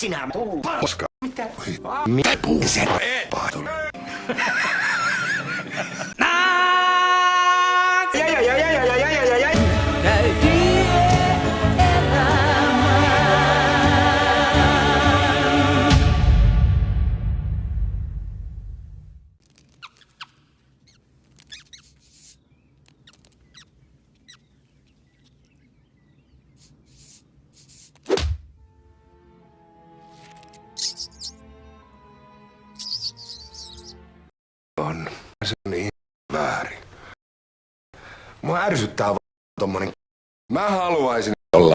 Sinä Koska. Mitä? Mitä puusen? On. Se on niin väärin. Mua ärsyttää vaan tommonen. Mä haluaisin olla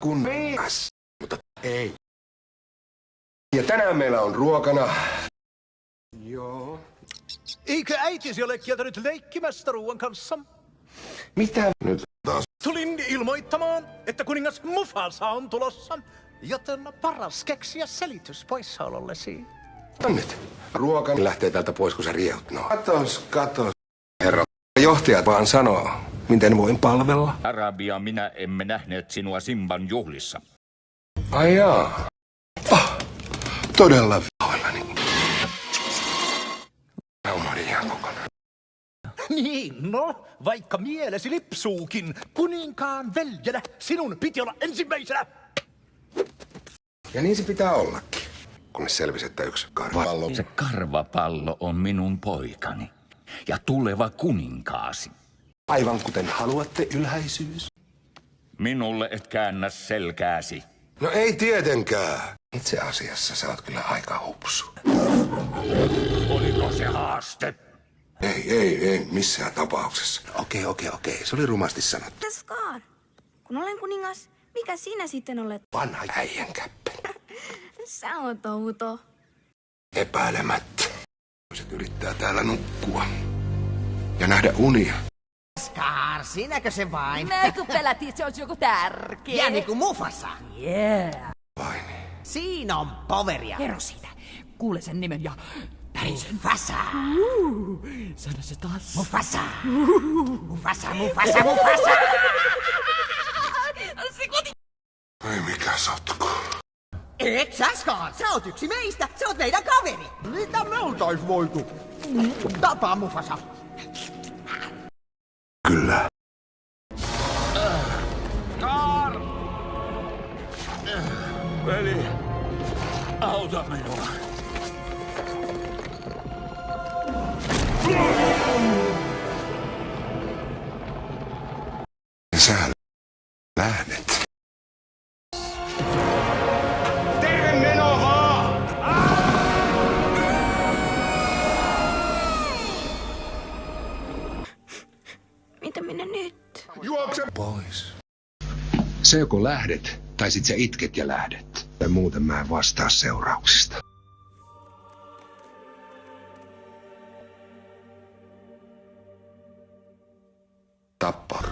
kunnias, mutta ei. Ja tänään meillä on ruokana. Joo. Eikö äitisi ole kieltänyt leikkimästä ruoan kanssa? Mitä nyt taas? Tulin ilmoittamaan, että kuningas Mufasa on tulossa, joten paras keksiä selitys poissaolollesi. Nyt. Ruokani lähtee täältä pois, kun se riehut. No. Katos. Herra, johtaja vaan sanoo, miten voin palvella. Arabia, minä emme nähneet sinua Simban juhlissa. Ai jaa. Todella vihoillani. Mä unohdin ihan kokonaan. Niin, no, vaikka mielesi lipsuukin, kuninkaan veljenä sinun piti olla ensimmäisenä. Ja niin se pitää ollakin. Kunnes selvisi, että yksi karvapallo. Se karvapallo on minun poikani ja tuleva kuninkaasi. Aivan kuten haluatte, ylhäisyys. Minulle et käännä selkääsi. No ei tietenkään. Itse asiassa sä oot kyllä aika hupsu. Oliko se haaste? Ei, missään tapauksessa. Okei. Se oli rumasti sanottu. Taskaan. Kun olen kuningas, mikä sinä sitten olet? Vanha äijän käppä. Sä oot outo. Epäilemättä. Toiset yrittää täällä nukkua. Ja nähdä unia. Scar, sinäkö se vain? Mä kun pelättiin, että se olisi joku tärkeä. Ja niinku Mufasa. Yeah. Vai niin? Siinä on poveria. Kerro siitä. Kuule sen nimen ja päin sen. Mufasa. Sano se taas. Mufasa. Mufasa. Ei mikä sotku. Et sä, Scar. Sä oot yksi meistä. Sä oot meidän kaveri. Mitä me oltais voitu? Tapaa Mufasa. Kyllä. Veli, auta minua. Sä lähdet. Terve meno vaan! Mitä minä nyt? Juokse pois. Se joko lähdet, tai sit sä itket ja lähdet. Tai muuten mä en vastaa seurauksista. Tappaa.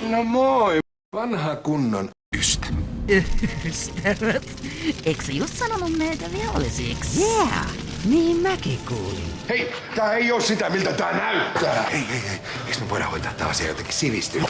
No moi, vanha kunnon ystävä. Ystävät. Eikö sä just sanonut meitä vihollisiksi? Yeah. Niin mäkin kuulin. Hei, tää ei oo sitä, miltä tää näyttää. Ei. Eikö me voida hoitaa tää asia jotenkin sivistynyt?